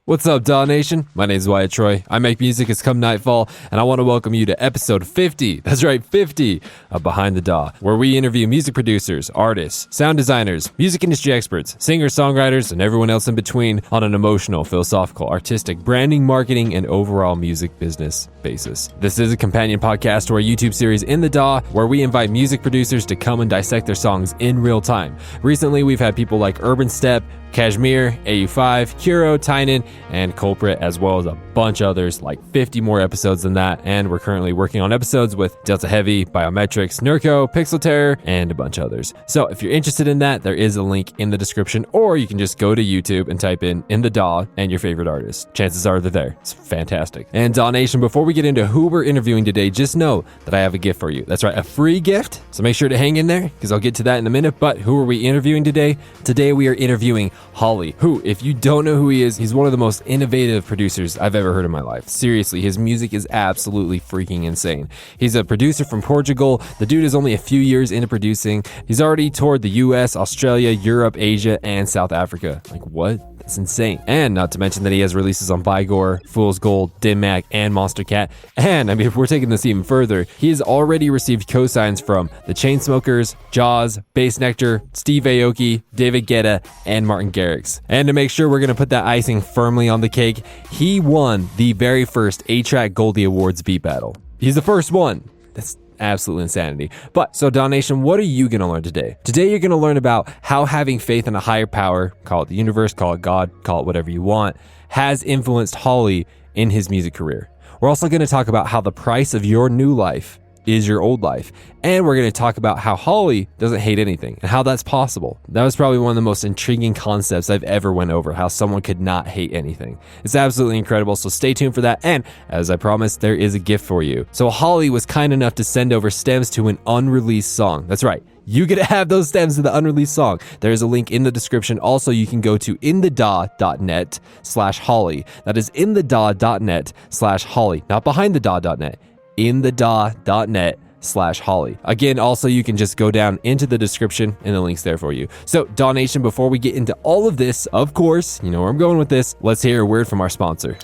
What's up, DAW Nation? My name is Wyatt Troy. I make music as come nightfall, and I want to welcome you to episode 50. That's right, 50 of Behind the DAW, where we interview music producers, artists, sound designers, music industry experts, singers, songwriters, and everyone else in between on an emotional, philosophical, artistic, branding, marketing, and overall music business basis. This is a companion podcast to our YouTube series In the DAW, where we invite music producers to come and dissect their songs in real time. Recently, we've had people like Urban Step, Kashmir, AU5, Kuro, Tynan, and Culprit, as well as a bunch others, like 50 more episodes than that, and we're currently working on episodes with Delta Heavy, Biometrics, Nurko, Pixel Terror, and a bunch others. So if you're interested in that, there is a link in the description, or you can just go to YouTube and type in the DAW and your favorite artist. Chances are they're there. It's fantastic. And DAW Nation, before we get into who we're interviewing today, just know that I have a gift for you. That's right, a free gift. So make sure to hang in there, because I'll get to that in a minute. But who are we interviewing today? Today we are interviewing Holly, who, if you don't know who he is, he's one of the most innovative producers I've ever heard in my life. Seriously, his music is absolutely freaking insane. He's a producer from Portugal. The dude is only a few years into producing. He's already toured the US, Australia, Europe, Asia, and South Africa. Like, what? That's insane. And not to mention that he has releases on Bygore, Fool's Gold, Dim Mak, and Monster Cat. And I mean, if we're taking this even further, he has already received co-signs from the Chainsmokers, Jaws, Bass Nectar, Steve Aoki, David Guetta, and Martin Garrix. And to make sure we're going to put that icing firmly on the cake, he won the very first A-Track Goldie Awards beat battle. He's the first one. That's absolute insanity. But so DAW Nation, what are you going to learn today? Today you're going to learn about how having faith in a higher power, call it the universe, call it God, call it whatever you want, has influenced Holly in his music career. We're also going to talk about how the price of your new life is your old life. And we're going to talk about how Holly doesn't hate anything and how that's possible. That was probably one of the most intriguing concepts I've ever went over, how someone could not hate anything. It's absolutely incredible, so stay tuned for that. And as I promised, there is a gift for you. So Holly was kind enough to send over stems to an unreleased song. That's right. You get to have those stems to the unreleased song. There's a link in the description. Also, you can go to inthedaw.net/Holly. That is inthedaw.net/Holly, not behindthedaw.net. inthedaw.net/Holly. Again, also, you can just go down into the description and the link's there for you. So, DAW Nation, before we get into all of this, of course, you know where I'm going with this, let's hear a word from our sponsor.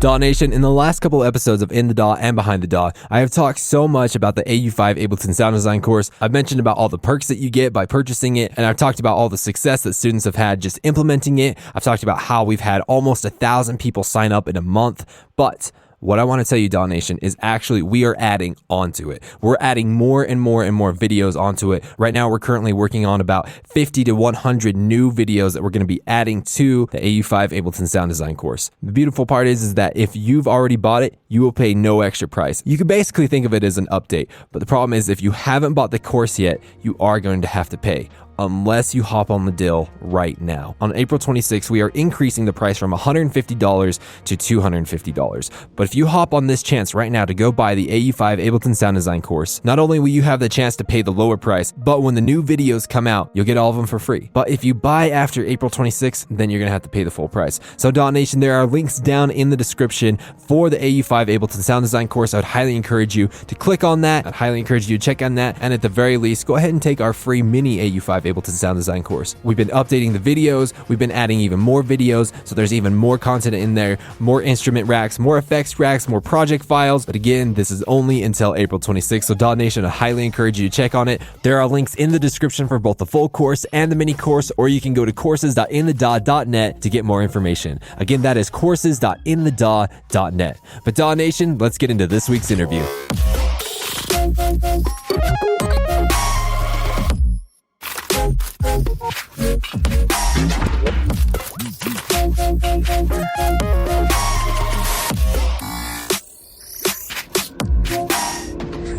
DAW Nation, in the last couple episodes of In the DAW and Behind the DAW, I have talked so much about the AU5 Ableton Sound Design course. I've mentioned about all the perks that you get by purchasing it, and I've talked about all the success that students have had just implementing it. I've talked about how we've had almost 1,000 people sign up in a month, but what I want to tell you, DAW Nation, is actually we are adding onto it. We're adding more and more and more videos onto it. Right now, we're currently working on about 50 to 100 new videos that we're going to be adding to the AU5 Ableton Sound Design course. The beautiful part is that if you've already bought it, you will pay no extra price. You can basically think of it as an update, but the problem is if you haven't bought the course yet, you are going to have to pay, unless you hop on the deal right now. On April 26th, we are increasing the price from $150 to $250. But if you hop on this chance right now to go buy the AU5 Ableton Sound Design course, not only will you have the chance to pay the lower price, but when the new videos come out, you'll get all of them for free. But if you buy after April 26th, then you're going to have to pay the full price. So DAW Nation, there are links down in the description for the AU5 Ableton Sound Design course. I would highly encourage you to click on that. I'd highly encourage you to check on that. And at the very least, go ahead and take our free mini AU5 Ableton Sound Design course. We've been updating the videos. We've been adding even more videos. So there's even more content in there, more instrument racks, more effects racks, more project files. But again, this is only until April 26th. So DAW Nation, I highly encourage you to check on it. There are links in the description for both the full course and the mini course, or you can go to courses.inthedaw.net to get more information. Again, that is courses.inthedaw.net. But DAW Nation, let's get into this week's interview.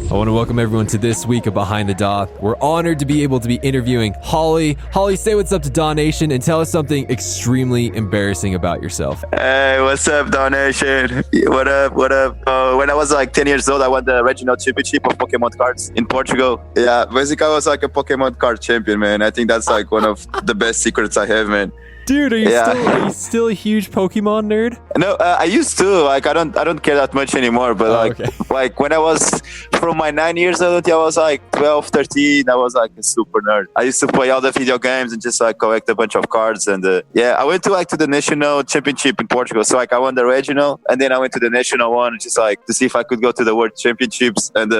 I want to welcome everyone to this week of Behind the DAW. We're honored to be able to be interviewing Holly. Holly, say what's up to DAW Nation and tell us something extremely embarrassing about yourself. Hey, what's up, DAW Nation? What up, what up? When I was like 10 years old, I won the regional championship of Pokemon cards in Portugal. Yeah, basically I was like a Pokemon card champion, man. I think that's like one of the best secrets I have, man. Dude, Yeah. are you still a huge Pokemon nerd? No, I used to. Like, I don't care that much anymore. But Okay. like when I was from my 9 years old until I was like 12, 13, I was like a super nerd. I used to play all the video games and just like collect a bunch of cards. And yeah, I went to the national championship in Portugal. So like I won the regional, and then I went to the national one just like to see if I could go to the world championships. And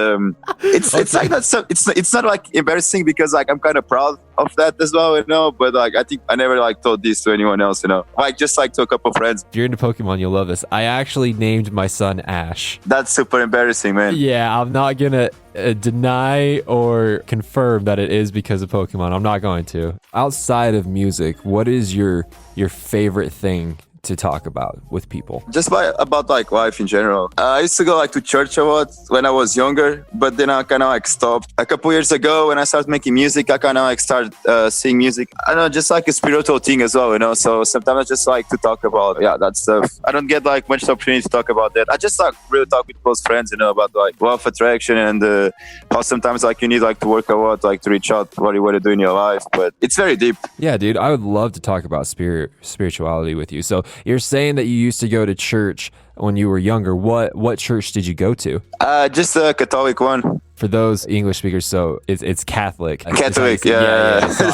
it's like not so it's not like embarrassing because like I'm kind of proud of that as well, but like I think I never like told this to anyone else, like just like to a couple friends. If you're into Pokemon, you'll love this. I actually named my son Ash. That's super embarrassing, man. Yeah, I'm not gonna deny or confirm that it is because of Pokemon. I'm not going to. Outside of music, what is your favorite thing to talk about with people? Just about like life in general. I used to go like to church a lot when I was younger, but then I kind of like stopped. A couple years ago when I started making music, I kind of like started seeing music. I don't know, just like a spiritual thing as well, so sometimes I just like to talk about that stuff. I don't get like much opportunity to talk about that. I just like really talk with close friends, about like law of attraction and how sometimes like you need like to work a lot like to reach out what you want to do in your life, but it's very deep. Yeah, dude, I would love to talk about spirituality with you. So you're saying that you used to go to church when you were younger. What church did you go to? Just a Catholic one. For those English speakers, so it's Catholic. Catholic, yeah. So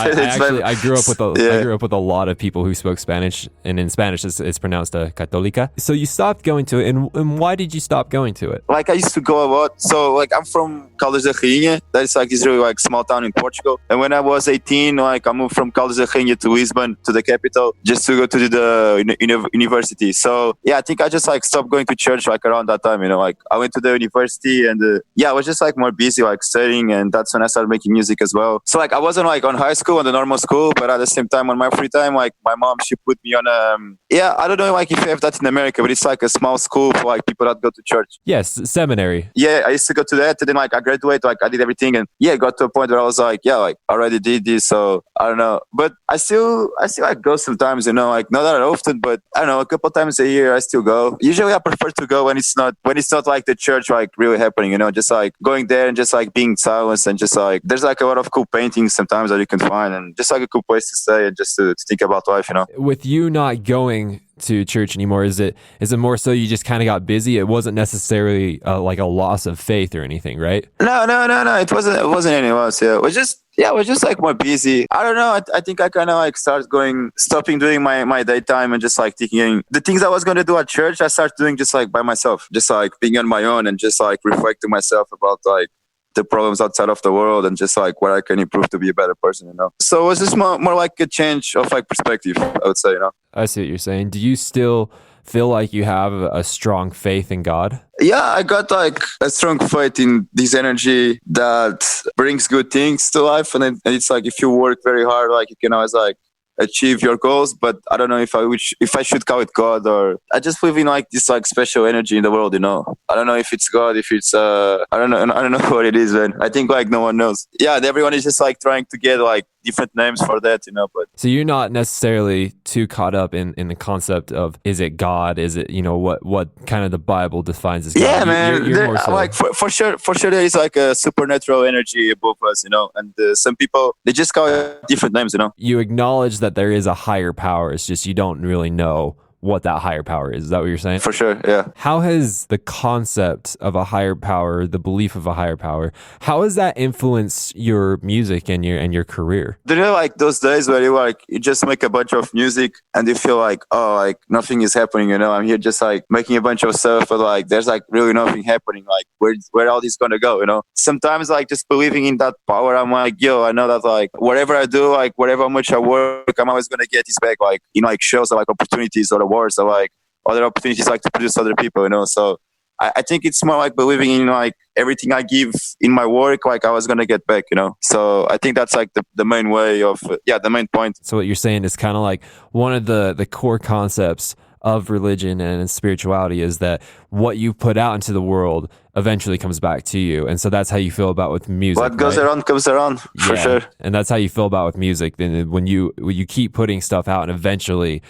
I grew up with a lot of people who spoke Spanish, and in Spanish it's pronounced católica. So you stopped going to it, and why did you stop going to it? Like I used to go a lot. So like I'm from Caldas da Rainha. That's like this really like small town in Portugal. And when I was 18, like I moved from Caldas da Rainha to Lisbon, to the capital, just to go to the university. So yeah, I think I just like stopped going to church like around that time. Like I went to the university and I was just like more busy like studying, and that's when I started making music as well. So like I wasn't like on high school, on the normal school, but at the same time on my free time, like my mom, she put me on I don't know like if you have that in America, but it's like a small school for like people that go to church. Yes, seminary. Yeah, I used to go to that, and then like I graduated, like I did everything, and yeah, got to a point where I was like, yeah, like I already did this, so I don't know. But I still like go sometimes, like not that often, but I don't know, a couple times a year I still go. Usually I prefer to go when it's not like the church like really happening, just like going there and just like being silenced, and just like there's like a lot of cool paintings sometimes that you can find, and just like a cool place to stay and just to think about life. With you not going to church anymore, is it more so you just kind of got busy? It wasn't necessarily like a loss of faith or anything, right? No. It wasn't any loss. Yeah, it was just like more busy. I don't know. I think I kind of like stopping doing my daytime and just like thinking the things I was going to do at church, I started doing just like by myself, just like being on my own and just like reflecting myself about like the problems outside of the world and just like what I can improve to be a better person, So it was just more like a change of like perspective, I would say, I see what you're saying. Do you still feel like you have a strong faith in God? Yeah, I got like a strong faith in this energy that brings good things to life. And it's like if you work very hard, like you can always like achieve your goals. But I don't know if I should call it God, or I just believe in like this like special energy in the world, I don't know if it's God, if it's I don't know what it is, man. I think like no one knows. Yeah, and everyone is just like trying to get like different names for that, but so you're not necessarily too caught up in the concept of is it God, is it what kind of the Bible defines as God? Yeah, man. You're more so. Like for sure there is like a supernatural energy above us, and some people they just call it different names. You acknowledge that there is a higher power, it's just you don't really know what that higher power is. Is that what you're saying? For sure, yeah. How has the concept of a higher power, the belief of a higher power, how has that influenced your music and your career? Do you know like those days where you just make a bunch of music and you feel like, oh, like nothing is happening, I'm here just like making a bunch of stuff, but like there's like really nothing happening. Like where all this gonna go, Sometimes like just believing in that power, I'm like, yo, I know that like whatever I do, like whatever much I work, I'm always gonna get this back, like in like shows or like opportunities or awards or like other opportunities like to produce other people, So I think it's more like believing in like everything I give in my work, like I was gonna get back, So I think that's like the main way of the main point. So what you're saying is kind of like one of the core concepts of religion and spirituality is that what you put out into the world eventually comes back to you, and so that's how you feel about with music. What goes around comes around, for sure. And that's how you feel about with music. Then when you keep putting stuff out, and eventually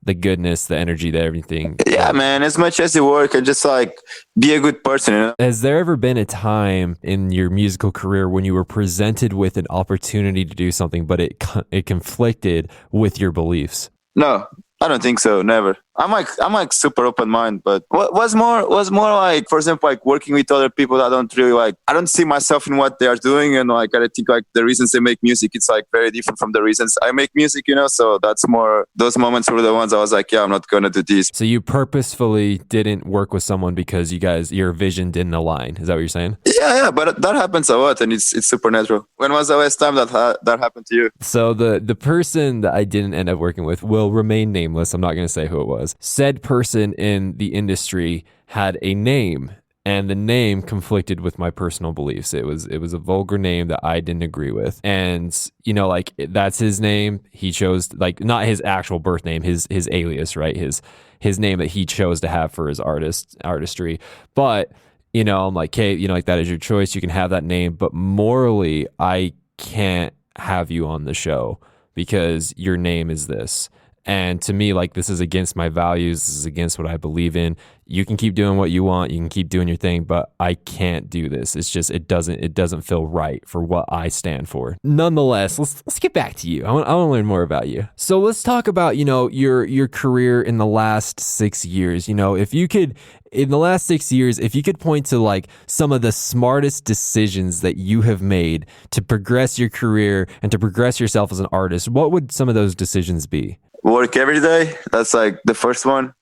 the goodness, the energy, the everything. Yeah, man, as much as you work and just like be a good person, Has there ever been a time in your musical career when you were presented with an opportunity to do something, but it conflicted with your beliefs? No, I don't think so. Never. I'm like super open mind, but what was more like, for example, like working with other people that I don't really like. I don't see myself in what they are doing, and like I think like the reasons they make music, it's like very different from the reasons I make music. So that's more, those moments were the ones I was like, yeah, I'm not gonna do this. So you purposefully didn't work with someone because your vision didn't align. Is that what you're saying? Yeah, but that happens a lot, and it's supernatural. When was the last time that happened to you? So the person that I didn't end up working with will remain nameless. I'm not going to say who it was. Said person in the industry had a name, and the name conflicted with my personal beliefs. It was a vulgar name that I didn't agree with. And like that's his name. He chose, like, not his actual birth name, his alias, right? His name that he chose to have for his artistry. But I'm like, hey, like, that is your choice. You can have that name, but morally, I can't have you on the show because your name is this. And to me, like, this is against my values. This is against what I believe in. You can keep doing what you want. You can keep doing your thing, but I can't do this. It's just, it doesn't feel right for what I stand for. Nonetheless, let's get back to you. I want to learn more about you. So let's talk about, your career in the last 6 years. If you could, in the last 6 years, if you could point to like some of the smartest decisions that you have made to progress your career and to progress yourself as an artist, what would some of those decisions be? Work every day. That's like the first one.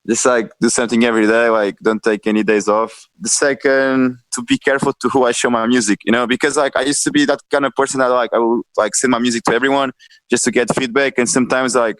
Just like do something every day. Like don't take any days off. The second, to be careful to who I show my music. Because like I used to be that kind of person that like I would like send my music to everyone just to get feedback. And sometimes like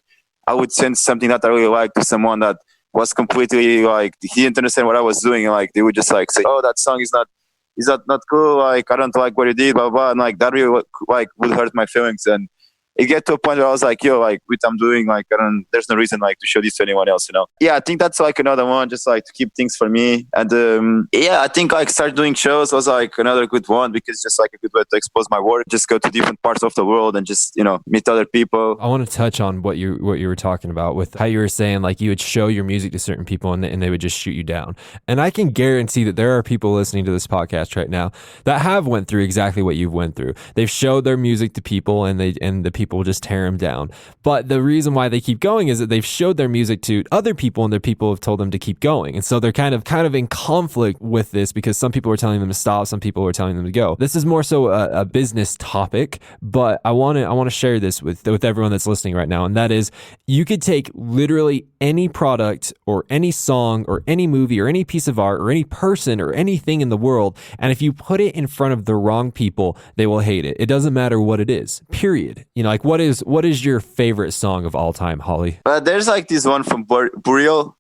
I would send something that I really like to someone that was completely like he didn't understand what I was doing. And like they would just like say, "Oh, that song is not cool. Like I don't like what you did." Blah blah. And like that really like would hurt my feelings. And it get to a point where I was like, yo, like what I'm doing, like there's no reason like to show this to anyone else, Yeah, I think that's like another one, just like to keep things for me. And yeah, I think like start doing shows was like another good one because just like a good way to expose my work, just go to different parts of the world and just, meet other people. I want to touch on what you were talking about with how you were saying like you would show your music to certain people and they would just shoot you down. And I can guarantee that there are people listening to this podcast right now that have went through exactly what you've went through. They've showed their music to people and the people will just tear them down. But the reason why they keep going is that they've showed their music to other people and their people have told them to keep going. And so they're kind of in conflict with this because some people are telling them to stop, some people are telling them to go. This is more so a business topic, but I want to share this with everyone that's listening right now. And that is, you could take literally any product or any song or any movie or any piece of art or any person or anything in the world, and if you put it in front of the wrong people, they will hate it. It doesn't matter what it is, period. Like what is your favorite song of all time, Holly? There's like this one from Burial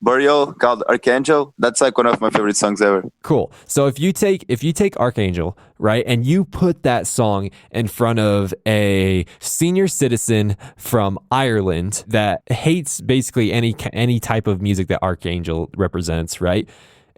called Archangel. That's like one of my favorite songs ever. Cool. So if you take Archangel, right, and you put that song in front of a senior citizen from Ireland that hates basically any type of music that Archangel represents, right?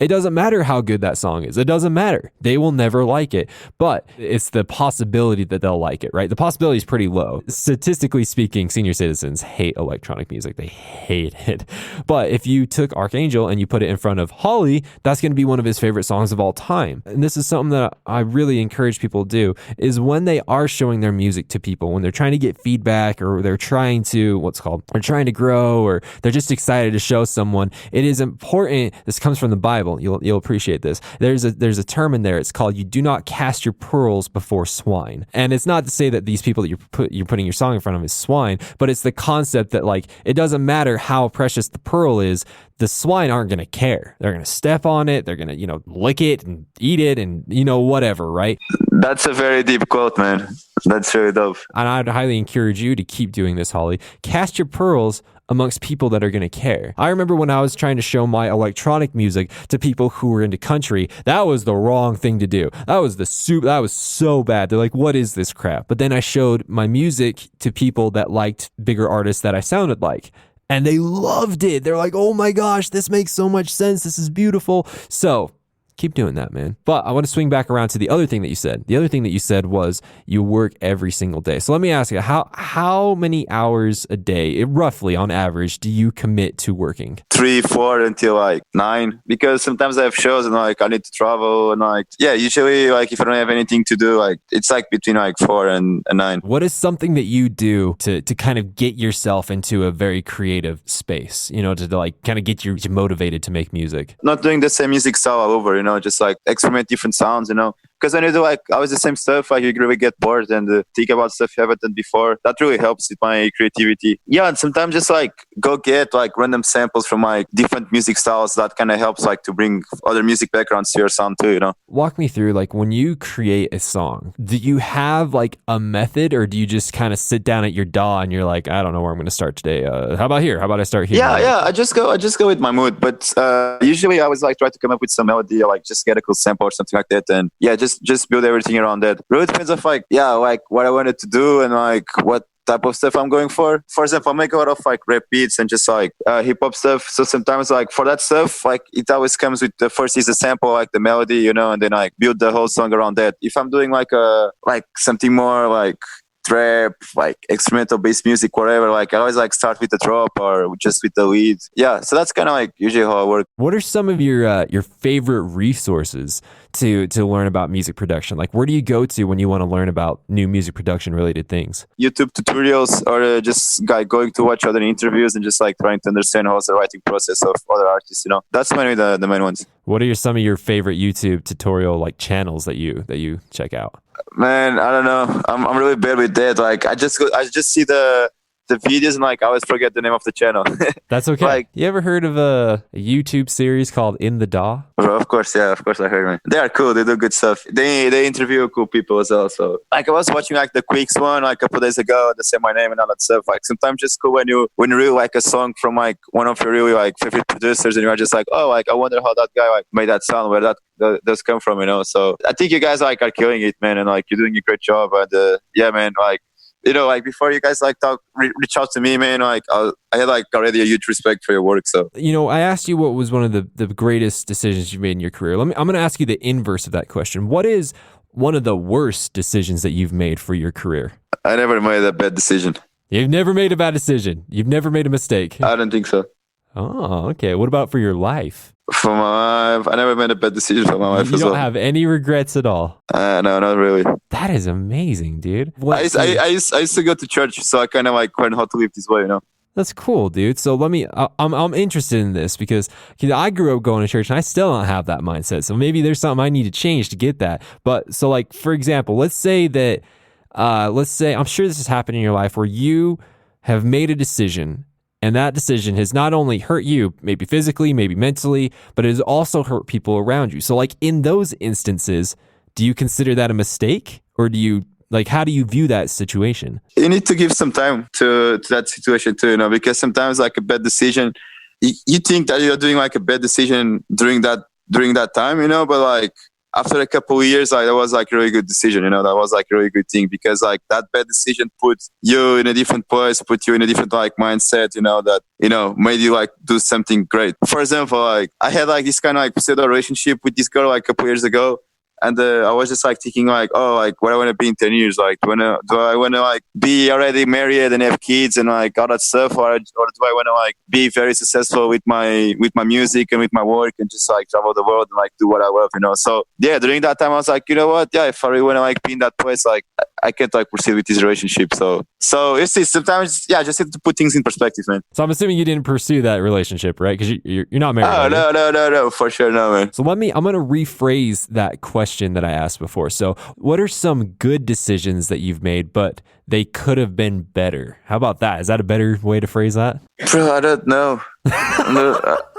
It doesn't matter how good that song is. It doesn't matter. They will never like it. But it's the possibility that they'll like it, right? The possibility is pretty low. Statistically speaking, senior citizens hate electronic music. They hate it. But if you took Archangel and you put it in front of Holly, that's going to be one of his favorite songs of all time. And this is something that I really encourage people to do, is when they are showing their music to people, when they're trying to get feedback or they're trying to, they're trying to grow or they're just excited to show someone, it is important. This comes from the Bible. You'll appreciate this. There's a term in there. It's called, you do not cast your pearls before swine. And it's not to say that these people that you're putting your song in front of is swine, but it's the concept that like it doesn't matter how precious the pearl is, the swine aren't going to care. They're going to step on it. They're going to, lick it and eat it and, whatever, right? That's a very deep quote, man. That's really dope. And I'd highly encourage you to keep doing this, Holly. Cast your pearls amongst people that are going to care. I remember when I was trying to show my electronic music to people who were into country, that was the wrong thing to do. That was so bad. They're like, what is this crap? But then I showed my music to people that liked bigger artists that I sounded like. And they loved it. They're like, oh my gosh, this makes so much sense. This is beautiful. So Keep doing that, man. But I want to swing back around to the other thing that you said. The other thing that you said was you work every single day. So let me ask you, how many hours a day, roughly on average, do you commit to working? 3, 4 until like 9, because sometimes I have shows and like I need to travel and like, yeah, usually like if I don't have anything to do, like it's like between like 4 and 9. What is something that you do to kind of get yourself into a very creative space, to like kind of get you motivated to make music? Not doing the same music style all over, just like experiment different sounds, because when you do like always the same stuff, like you really get bored and think about stuff you haven't done before. That really helps with my creativity. Yeah, and sometimes just like go get like random samples from like different music styles. That kind of helps like to bring other music backgrounds to your sound too, Walk me through, like when you create a song, do you have like a method, or do you just kind of sit down at your DAW and you're like, I don't know where I'm going to start today. How about here? How about I start here? Yeah. I just go with my mood. But usually I always like try to come up with some melody or like just get a cool sample or something like that. And yeah, just build everything around that. Really depends on like what I wanted to do and like what type of stuff I'm going for. For example, I make a lot of like rap beats and just like hip hop stuff. So sometimes like for that stuff, like it always comes with the first is a sample, like the melody, and then like build the whole song around that. If I'm doing like something more like trap, like experimental based music, whatever, like I always like start with the drop or just with the lead. Yeah, so that's kind of like usually how I work. What are some of your favorite resources to learn about music production? Like, where do you go to when you want to learn about new music production related things? YouTube tutorials, or just going to watch other interviews and just like trying to understand how's the writing process of other artists. That's mainly the main ones. What are some of your favorite YouTube tutorial like channels that you check out? Man, I don't know. I'm really bad with that. Like I just see the videos and like I always forget the name of the channel. That's okay. Like, you ever heard of a YouTube series called In the DAW? Of course I heard, man. They are cool. They do good stuff. They interview cool people as well. So like I was watching like the Quicks one like a couple days ago. They say my name and all that stuff. Like sometimes just cool when you really like a song from like one of your really like favorite producers and you're just like, oh, like I wonder how that guy like made that sound, where that does come from, So I think you guys like are killing it, man, and like you're doing a great job. And yeah, man, like. Like before you guys like reach out to me, man, like I had like already a huge respect for your work. So I asked you what was one of the greatest decisions you made in your career. I'm going to ask you the inverse of that question. What is one of the worst decisions that you've made for your career? I never made a bad decision. You've never made a bad decision. You've never made a mistake. I don't think so. Oh, okay. What about for your life? For my life, I never made a bad decision for my life as well. You don't have any regrets at all? No, not really. That is amazing, dude. I used to go to church, so I kind of like learned how to live this way, That's cool, dude. So I'm interested in this because I grew up going to church and I still don't have that mindset. So maybe there's something I need to change to get that. But so like, for example, let's say I'm sure this has happened in your life where you have made a decision. And that decision has not only hurt you, maybe physically, maybe mentally, but it has also hurt people around you. So like in those instances, do you consider that a mistake? Or how do you view that situation? You need to give some time to that situation too, because sometimes like a bad decision, you think that you're doing like a bad decision during that time, but like after a couple of years, like that was like a really good decision, that was like a really good thing, because like that bad decision put you in a different place, put you in a different like mindset, that made you like do something great. For example, like I had like this kind of like pseudo relationship with this girl like a couple years ago. And I was just like thinking like, oh, like what I want to be in 10 years? Like, do I want to like be already married and have kids and like all that stuff? Or do I want to like be very successful with my music and with my work and just like travel the world and like do what I love, So yeah, during that time I was like, you know what? Yeah, if I really want to like be in that place, like I can't like proceed with this relationship. So you see, sometimes, yeah, just have to put things in perspective, man. So I'm assuming you didn't pursue that relationship, right? Because you're not married. Oh, no, for sure, no, man. So I'm going to rephrase that question that I asked before. So what are some good decisions that you've made, but they could have been better? How about that? Is that a better way to phrase that? Bro, I don't know.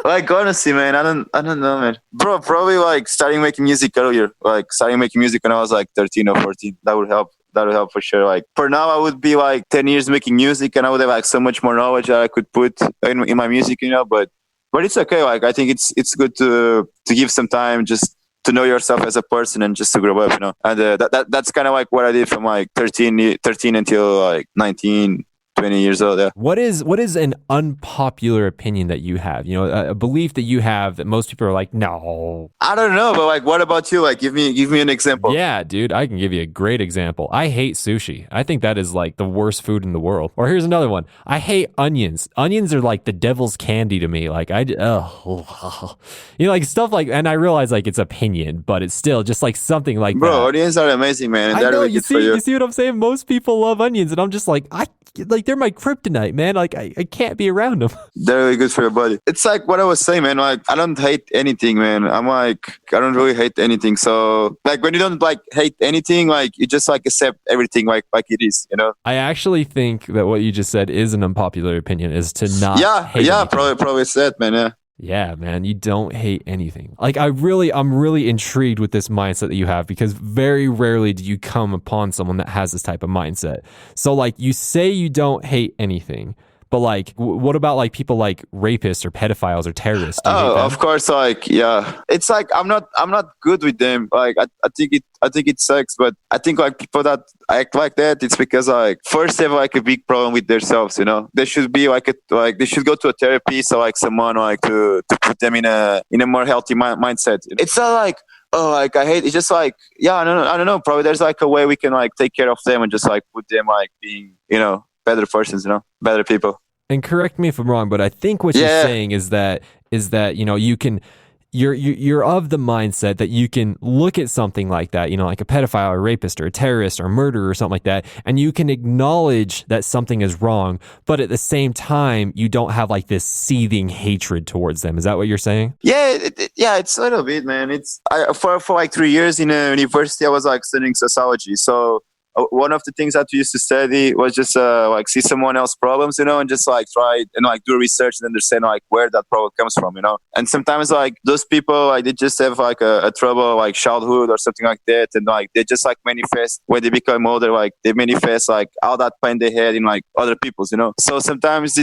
Like honestly, man, I don't know, man. Bro, probably like starting making music earlier. Like starting making music when I was like 13 or 14. That would help. That would help for sure. Like for now, I would be like 10 years making music, and I would have like so much more knowledge that I could put in my music, But it's okay. Like I think it's good to give some time just to know yourself as a person and just to grow up, And that's kind of like what I did from like 13 until like 19, 20 years old. Yeah. What is an unpopular opinion that you have? You know, a belief that you have that most people are like, no. I don't know, but like, what about you? Like, give me an example. Yeah, dude, I can give you a great example. I hate sushi. I think that is like the worst food in the world. Or here's another one. I hate onions. Onions are like the devil's candy to me. Like you know, like stuff like, and I realize like it's opinion, but it's still just like something like Bro, that. onions are amazing, man. And I they're know, really you good for see what I'm saying? Most people love onions, and I'm just like, they're my kryptonite, man. Like I can't be around them. They're really good for your body. It's like what I was saying, man. Like, I don't hate anything, man. I'm like, I don't really hate anything. So like when you don't like hate anything, like you just like accept everything like it is, you know? I actually think that what you just said is an unpopular opinion, is to not hate yeah, anything. probably said, man. Yeah. Yeah, man, you don't hate anything. Like I'm really intrigued with this mindset that you have, because very rarely do you come upon someone that has this type of mindset. So like you say you don't hate anything, but like what about like people like rapists or pedophiles or terrorists? Do you hate them? Of course, like, yeah. It's like I'm not good with them. Like I think it sucks, but I think like people that act like that, it's because like first they have like a big problem with themselves, you know. They should be like they should go to a therapist or like someone like to put them in a more healthy mindset. It's not like, oh, like I hate. It's just like, yeah, I don't know. Probably there's like a way we can like take care of them and just like put them like being, you know, better persons, you know, better people. And correct me if I'm wrong, but I think what you're saying is that you know, you're of the mindset that you can look at something like that, you know, like a pedophile or a rapist or a terrorist or a murderer or something like that, and you can acknowledge that something is wrong, but at the same time, you don't have like this seething hatred towards them. Is that what you're saying? Yeah, it's a little bit, man. For like 3 years in a university, I was like studying sociology. So one of the things that we used to study was just like see someone else's problems, you know, and just like try and like do research and understand like where that problem comes from, you know. And sometimes like those people, like they just have like a trouble like childhood or something like that, and like they just like manifest when they become older, like they manifest like all that pain they had in like other people's, you know. So sometimes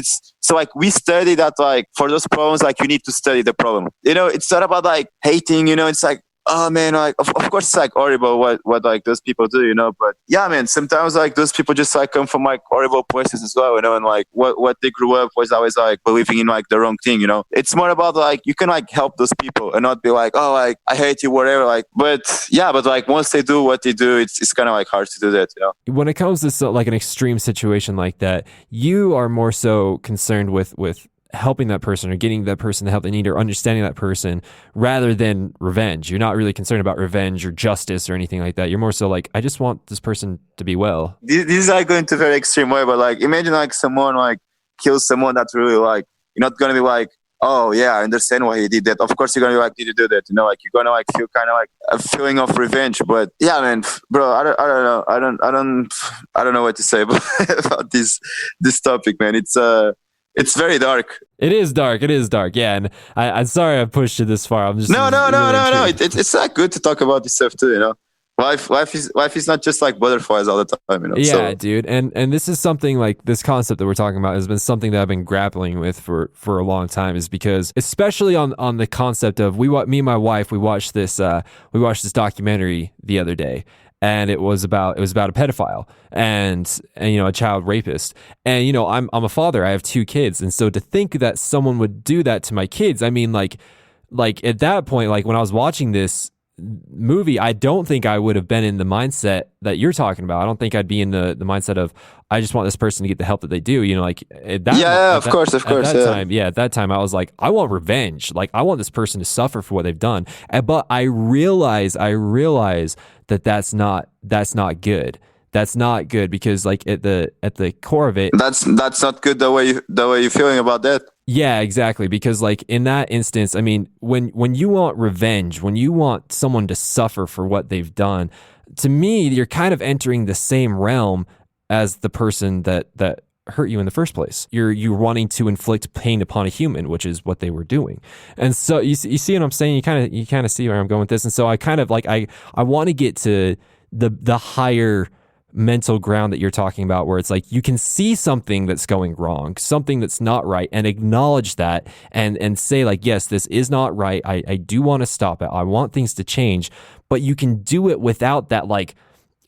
like we study that like for those problems, like you need to study the problem, you know. It's not about like hating, you know. It's like, oh man, like of course it's like horrible what like those people do, you know. But yeah, man, sometimes like those people just like come from like horrible places as well, you know. And like what they grew up was always like believing in like the wrong thing, you know. It's more about like you can like help those people and not be like, oh, like I hate you, whatever. Like, but yeah, but like once they do what they do, it's kind of like hard to do that, you know. When it comes to like an extreme situation like that, you are more so concerned with helping that person or getting that person the help they need or understanding that person rather than revenge. You're not really concerned about revenge or justice or anything like that. You're more so like, I just want this person to be well. This is like going to a very extreme way, but like imagine like someone like kills someone that's really like, you're not going to be like, oh yeah, I understand why he did that. Of course you're going to be like, did you do that? You know, like you're going to like feel kind of like a feeling of revenge. But yeah, man, bro, I don't know. I don't know what to say about this topic, man. It's very dark. It is dark. Yeah, and I'm sorry I pushed you this far. I'm just no. It's not good to talk about this stuff too, you know. Life is not just like butterflies all the time, you know. Yeah, so. Dude, and this is something like this concept that we're talking about has been something that I've been grappling with for a long time. Is because especially on the concept of me and my wife, we watched this documentary the other day. And it was about a pedophile and you know, a child rapist. And you know, I'm a father. I have 2 kids, and so to think that someone would do that to my kids, I mean, like at that point, like when I was watching this movie, I don't think I would have been in the mindset that you're talking about. I don't think I'd be in the mindset of I just want this person to get the help that they do. You know, like at that of course. At that time, I was like, I want revenge. Like I want this person to suffer for what they've done. But I realize that that's not good. That's not good because like at the core of it, that's not good the way you're feeling about that. Yeah, exactly. Because like in that instance, I mean, when you want revenge, when you want someone to suffer for what they've done, to me, you're kind of entering the same realm as the person that hurt you in the first place. You're wanting to inflict pain upon a human, which is what they were doing. And so you see what I'm saying? You kind of see where I'm going with this. And so I kind of like I want to get to the higher mental ground that you're talking about, where it's like you can see something that's going wrong, something that's not right, and acknowledge that and say like, yes, this is not right. I do want to stop it. I want things to change, but you can do it without that like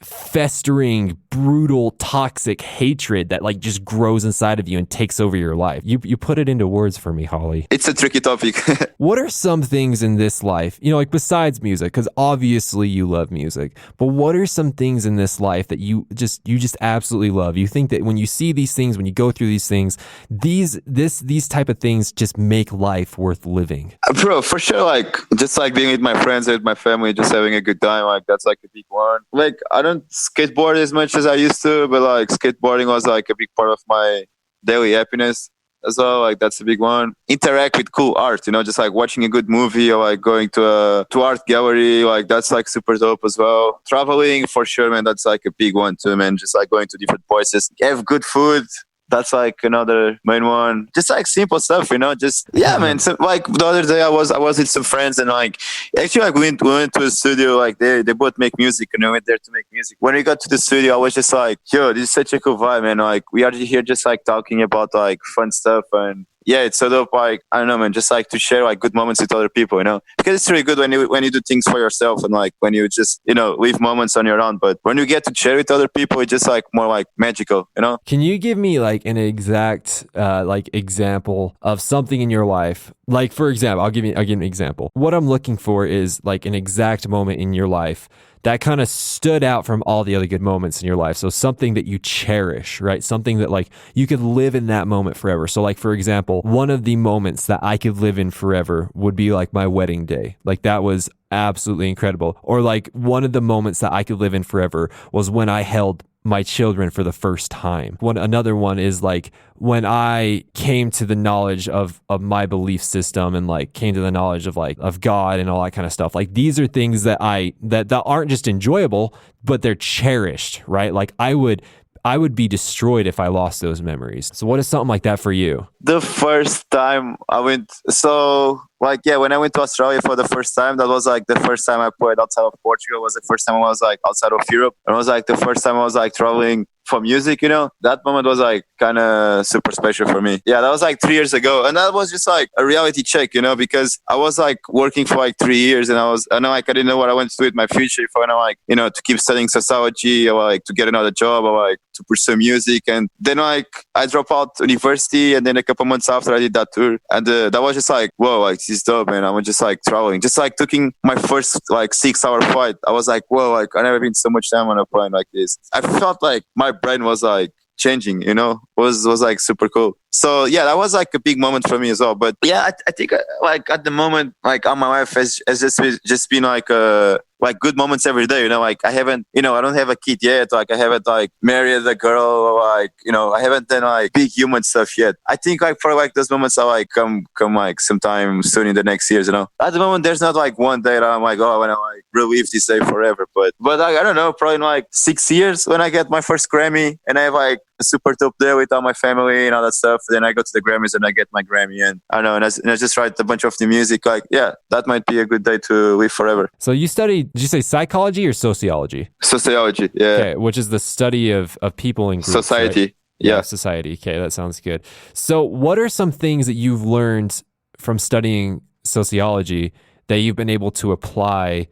festering, brutal, toxic hatred that like just grows inside of you and takes over your life. You put it into words for me, Holly. It's a tricky topic. What are some things in this life, you know, like besides music, because obviously you love music, but what are some things in this life that you just absolutely love? You think that when you see these things, when you go through these things, these type of things just make life worth living? Bro, for sure, like just like being with my friends, with my family, just having a good time, like that's like a big one. Like I don't skateboard as much as I used to, but like skateboarding was like a big part of my daily happiness as well. Like that's a big one. Interact with cool art, you know, just like watching a good movie or like going to art gallery, like that's like super dope as well. Traveling for sure, man, that's like a big one too, man. Just like going to different places, have good food. That's like another main one. Just like simple stuff, you know. Just yeah, man. So, like the other day, I was with some friends and like actually like we went to a studio. Like they both make music and we went there to make music. When we got to the studio, I was just like, yo, this is such a cool vibe, man. Like we are here just like talking about like fun stuff and. Yeah, it's sort of like, I don't know, man, just like to share like good moments with other people, you know, because it's really good when you do things for yourself and like when you just, you know, leave moments on your own. But when you get to share with other people, it's just like more like magical, you know? Can you give me like an exact like example of something in your life? Like, for example, I'll give you an example. What I'm looking for is like an exact moment in your life that kind of stood out from all the other good moments in your life. So something that you cherish, right? Something that like you could live in that moment forever. So like, for example, one of the moments that I could live in forever would be like my wedding day. Like that was absolutely incredible. Or like one of the moments that I could live in forever was when I held my children for the first time. Another one is like when I came to the knowledge of my belief system and like came to the knowledge of like of God and all that kind of stuff. Like these are things that that aren't just enjoyable, but they're cherished, right? Like I would be destroyed if I lost those memories. So what is something like that for you? The first time I went, so like, yeah, when I went to Australia for the first time, that was like the first time I played outside of Portugal. It was the first time I was like outside of Europe. And it was like the first time I was like traveling for music, you know. That moment was like kind of super special for me. Yeah, that was like 3 years ago. And that was just like a reality check, you know, because I was like working for like 3 years and I know like I didn't know what I wanted to do with my future. If I want to like, you know, to keep studying sociology or like to get another job or like to pursue music. And then like I dropped out university and then a couple months after I did that tour. And that was just like, whoa, like this is dope, man. I was just like traveling, just like taking my first like 6-hour flight. I was like, whoa, like I never been so much time on a plane like this. I felt like my brain was like changing, you know, was like super cool. So yeah, that was like a big moment for me as well. But yeah, I think like at the moment, like on my life has just been like good moments every day, you know, like I haven't, you know, I don't have a kid yet. Like I haven't like married a girl or like, you know, I haven't done like big human stuff yet. I think like for like those moments I like come like sometime soon in the next years, you know. At the moment, there's not like one day that I'm like, oh, I want to like relive this day forever. But like, I don't know, probably in like 6 years when I get my first Grammy and I have like a super top day with all my family and all that stuff. Then I go to the Grammys and I get my Grammy and I don't know, and I just write a bunch of new music. Like, yeah, that might be a good day to live forever. So you studied, did you say psychology or sociology? Sociology, yeah. Okay, which is the study of people in groups, society. Right? Yeah, society. Okay, that sounds good. So what are some things that you've learned from studying sociology that you've been able to apply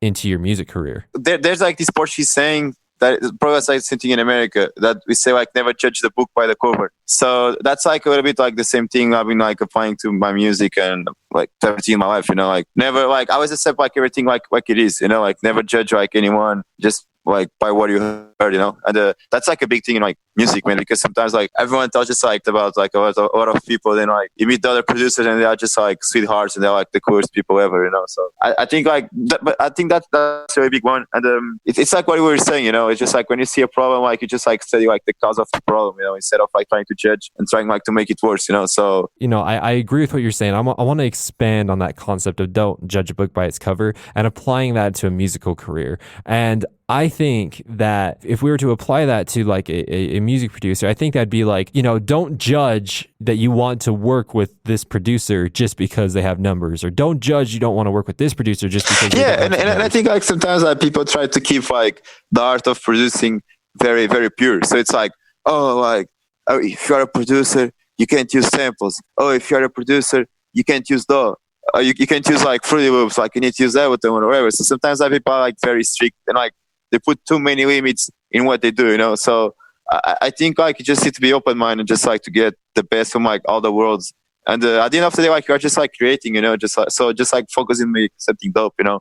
into your music career? There's like this Portuguese saying that probably like something in America that we say like never judge the book by the cover. So that's like a little bit like the same thing I've been like applying to my music and like everything in my life, you know, like never like I always accept like everything like it is, you know, like never judge like anyone just like by what you heard, you know. And that's like a big thing in like music, man, because sometimes like everyone tells just like about like a lot of people, then like you meet the other producers and they are just like sweethearts and they're like the coolest people ever, you know. So I think like but I think that's a really big one. And it's like what we were saying, you know, it's just like when you see a problem, like you just like study like the cause of the problem, you know, instead of like trying to judge and trying like to make it worse, you know. So you know, I agree with what you're saying. I want to expand on that concept of don't judge a book by its cover and applying that to a musical career. And I think that if we were to apply that to like a music producer, I think that'd be like, you know, don't judge that you want to work with this producer just because they have numbers, or don't judge you don't want to work with this producer just because and I think like sometimes like people try to keep like the art of producing very, very pure. So it's like, oh, if you're a producer, you can't use samples. Oh, if you're a producer, you can't use DAW. You can't use like Fruity Loops, like you need to use Ableton or whatever. So sometimes like people are like very strict and like they put too many limits in what they do, you know. So I think like you just need to be open minded and just like to get the best from like all the worlds. And at the end of the day, like you're just like creating, you know, just like focusing on making something dope, you know.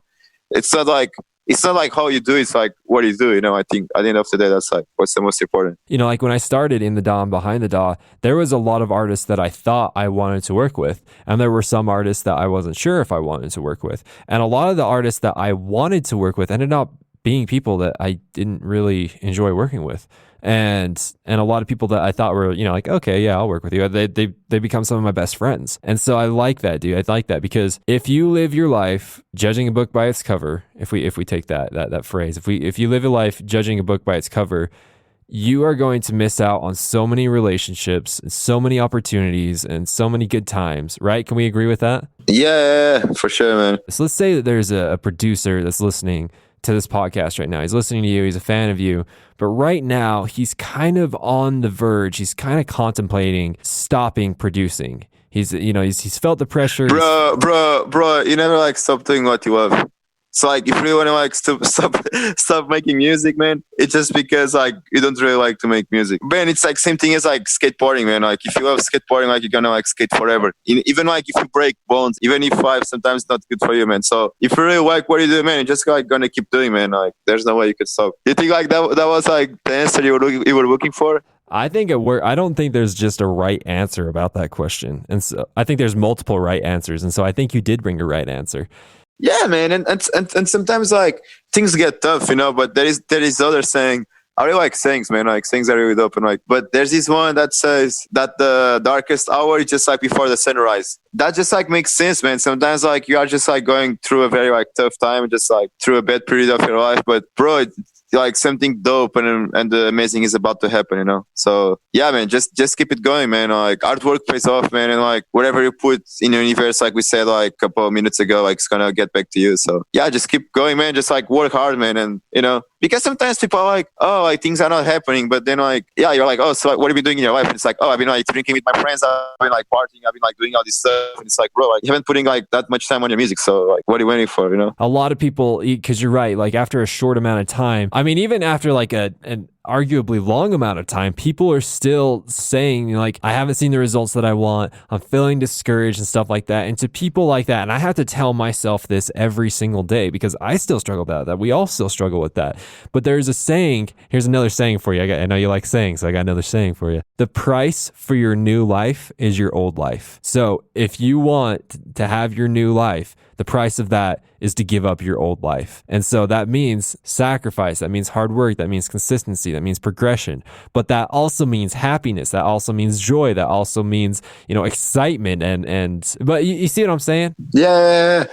It's not like how you do it, it's like what you do, you know. I think at the end of the day, that's like what's the most important. You know, like when I started in the DAW and behind the DAW, there was a lot of artists that I thought I wanted to work with. And there were some artists that I wasn't sure if I wanted to work with. And a lot of the artists that I wanted to work with ended up being people that I didn't really enjoy working with. And a lot of people that I thought were, you know, like, okay, yeah, I'll work with you. They become some of my best friends. And so I like that, dude. I like that because if you live your life judging a book by its cover, if we take that phrase, if you live a life judging a book by its cover, you are going to miss out on so many relationships and so many opportunities and so many good times, right? Can we agree with that? Yeah, for sure, man. So let's say that there's a producer that's listening to this podcast right now. He's listening to you. He's a fan of you. But right now, he's kind of on the verge. He's kind of contemplating stopping producing. He's felt the pressure. Bro, you never like stop doing what you love. So like, if you really want to like stop making music, man, it's just because like you don't really like to make music, man. It's like same thing as like skateboarding, man. Like if you love skateboarding, like you're gonna like skate forever. Even like if you break bones, even if life sometimes not good for you, man. So if you really like what you do, man, you're just like gonna keep doing, man. Like there's no way you could stop. You think like that was like the answer you were looking for? I think it worked. I don't think there's just a right answer about that question, and so I think there's multiple right answers, and so I think you did bring a right answer. Yeah, man, and sometimes like things get tough, you know. But there is other saying. I really like sayings, man. Like sayings are really dope, and like. But there's this one that says that the darkest hour is just like before the sunrise. That just like makes sense, man. Sometimes like you are just like going through a very like tough time, just like through a bad period of your life. But bro, like something dope and amazing is about to happen, you know. So yeah, man, just keep it going, man. Like artwork pays off, man, and like whatever you put in the universe, like we said like a couple of minutes ago, like it's gonna get back to you. So yeah, just keep going, man. Just like work hard, man, and you know, because sometimes people are like, oh, like things are not happening, but then like, yeah, you're like, oh, so like, what have you been doing in your life? And it's like, oh, I've been like drinking with my friends, I've been like partying, I've been like doing all this stuff, and it's like, bro, like you haven't putting like that much time on your music, so like, what are you waiting for, you know? A lot of people, because you're right, like after a short amount of time, I mean, even after like an arguably long amount of time, people are still saying like, I haven't seen the results that I want, I'm feeling discouraged and stuff like that. And to people like that, and I have to tell myself this every single day because I still struggle with that. We all still struggle with that. But there's a saying, here's another saying for you. I know you like sayings, so I got another saying for you. The price for your new life is your old life. So if you want to have your new life, the price of that is to give up your old life. And so that means sacrifice, that means hard work, that means consistency, that means progression. But that also means happiness, that also means joy, that also means, you know, excitement but you see what I'm saying? Yeah.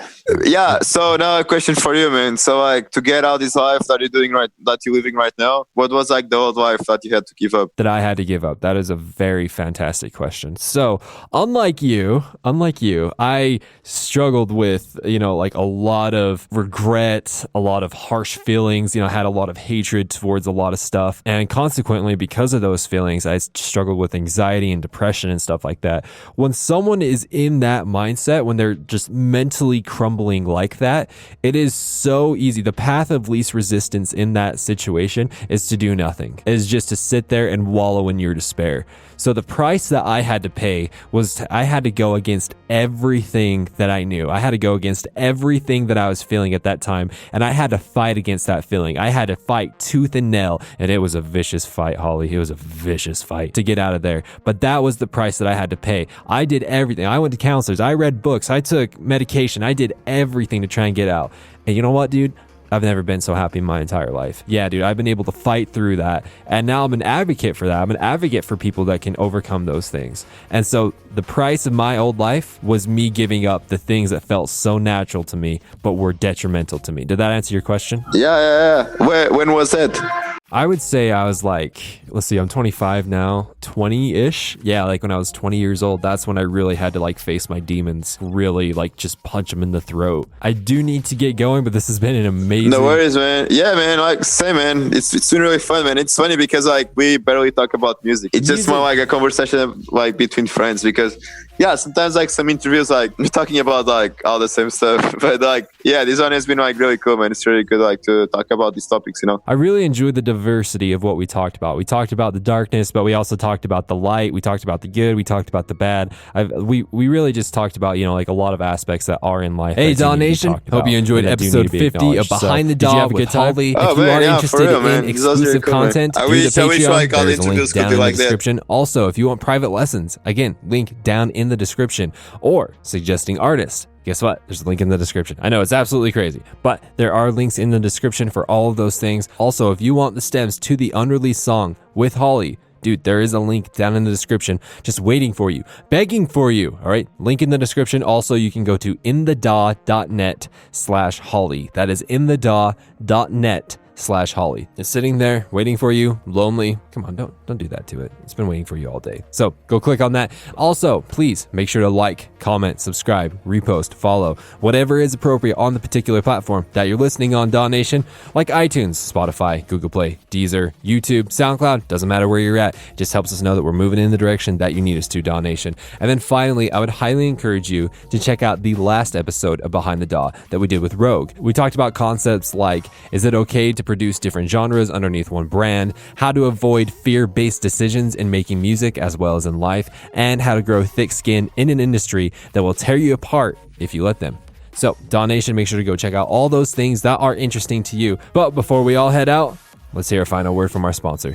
So now a question for you, man. So like to get out this life that you're living right now, what was like the old life that you had to give up? That I had to give up. That is a very fantastic question. So unlike you, I struggled with, you know, like a lot of regret, a lot of harsh feelings, you know, I had a lot of hatred towards a lot of stuff. And consequently, because of those feelings, I struggled with anxiety and depression and stuff like that. When someone is in that mindset, when they're just mentally crumbling like that, it is so easy. The path of least resistance in that situation is to do nothing, is just to sit there and wallow in your despair. So the price that I had to pay was I had to go against everything that I knew. I had to go against everything that I was feeling at that time, and I had to fight against that feeling. I had to fight tooth and nail, and it was a vicious fight, Holly. It was a vicious fight to get out of there. But that was the price that I had to pay. I did everything. I went to counselors. I read books. I took medication. I did everything to try and get out. And you know what, dude? I've never been so happy in my entire life. Yeah, dude, I've been able to fight through that. And now I'm an advocate for that. I'm an advocate for people that can overcome those things. And so the price of my old life was me giving up the things that felt so natural to me, but were detrimental to me. Did that answer your question? Yeah. When was that? I would say I was like, let's see, I'm 25 now, 20-ish. Yeah, like when I was 20 years old, that's when I really had to like face my demons, really like just punch them in the throat. I do need to get going, but this has been an amazing... No worries, man. Yeah, man, like same, man. It's been really fun, man. It's funny because like we barely talk about music. It's just more like a conversation like between friends because yeah, sometimes like some interviews like we're talking about like all the same stuff, but like yeah, this one has been like really cool, man. It's really good like to talk about these topics, you know. I really enjoyed the diversity of what we talked about. We talked about the darkness, but we also talked about the light. We talked about the good. We talked about the bad. We really just talked about, like a lot of aspects that are in life. Hey, DAW Nation, hope you enjoyed episode 50 of Behind the DAW with Holly. If you are interested in exclusive content, do the Patreon. There's a link down in the description. Also, if you want private lessons, again, link down in the description, or suggesting artists. Guess what? There's a link in the description. I know it's absolutely crazy, but there are links in the description for all of those things. Also, if you want the stems to the unreleased song with Holly, dude, there is a link down in the description just waiting for you, begging for you. All right. Link in the description. Also, you can go to inthedaw.net/Holly. That is inthedaw.net/Holly. It's sitting there waiting for you, lonely. Come on, don't do that to it. It's been waiting for you all day. So go click on that. Also, please make sure to like, comment, subscribe, repost, follow, whatever is appropriate on the particular platform that you're listening on, DAW Nation, like iTunes, Spotify, Google Play, Deezer, YouTube, SoundCloud. Doesn't matter where you're at. It just helps us know that we're moving in the direction that you need us to, DAW Nation. And then finally, I would highly encourage you to check out the last episode of Behind the DAW that we did with Rogue. We talked about concepts like, is it okay to produce different genres underneath one brand, how to avoid fear-based decisions in making music as well as in life, and how to grow thick skin in an industry that will tear you apart if you let them. So, DAW Nation, make sure to go check out all those things that are interesting to you. But before we all head out, let's hear a final word from our sponsor.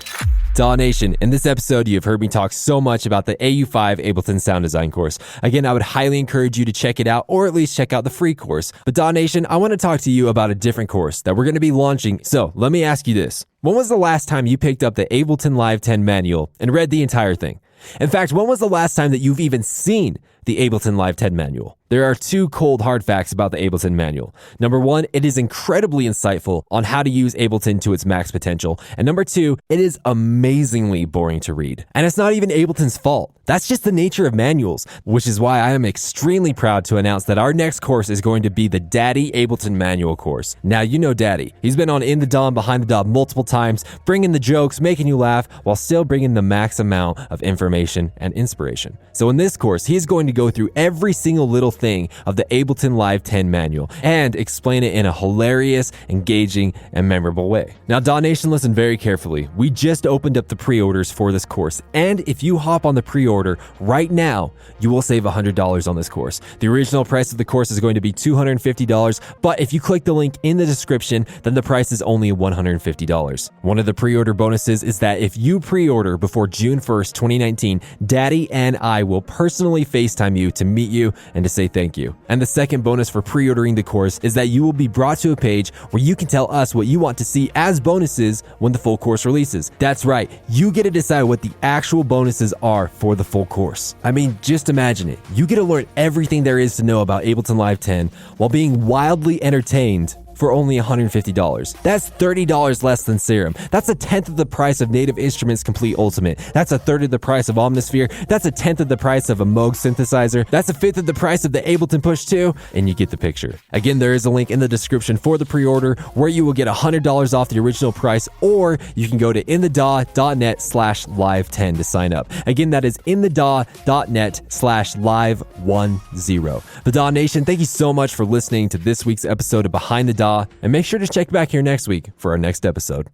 DAW Nation, in this episode, you have heard me talk so much about the AU5 Ableton Sound Design course. Again, I would highly encourage you to check it out, or at least check out the free course. But DAW Nation, I want to talk to you about a different course that we're going to be launching. So let me ask you this. When was the last time you picked up the Ableton Live 10 manual and read the entire thing? In fact, when was the last time that you've even seen the Ableton Live 10 manual? There are two cold hard facts about the Ableton manual. Number one, it is incredibly insightful on how to use Ableton to its max potential. And number two, it is amazingly boring to read. And it's not even Ableton's fault. That's just the nature of manuals, which is why I am extremely proud to announce that our next course is going to be the Daddy Ableton Manual course. Now, you know Daddy. He's been on In the DAW and Behind the DAW multiple times, bringing the jokes, making you laugh, while still bringing the max amount of information and inspiration. So in this course, he is going to go through every single little thing of the Ableton Live 10 manual and explain it in a hilarious, engaging, and memorable way. Now, DAW Nation, listen very carefully. We just opened up the pre-orders for this course, and if you hop on the pre-order right now, you will save $100 on this course. The original price of the course is going to be $250, but if you click the link in the description, then the price is only $150. One of the pre-order bonuses is that if you pre-order before June 1st, 2019, Daddy and I will personally FaceTime you to meet you and to say thank you. And the second bonus for pre-ordering the course is that you will be brought to a page where you can tell us what you want to see as bonuses when the full course releases. That's right, you get to decide what the actual bonuses are for the full course. I mean, just imagine it. You get to learn everything there is to know about Ableton Live 10 while being wildly entertained for only $150. That's $30 less than Serum. That's a tenth of the price of Native Instruments Complete Ultimate. That's a third of the price of Omnisphere. That's a tenth of the price of a Moog synthesizer. That's a fifth of the price of the Ableton Push 2, and you get the picture. Again, there is a link in the description for the pre-order where you will get $100 off the original price, or you can go to inthedaw.net/live10 to sign up. Again, that is inthedaw.net/live10. The DAW Nation, thank you so much for listening to this week's episode of Behind the DAW, and make sure to check back here next week for our next episode.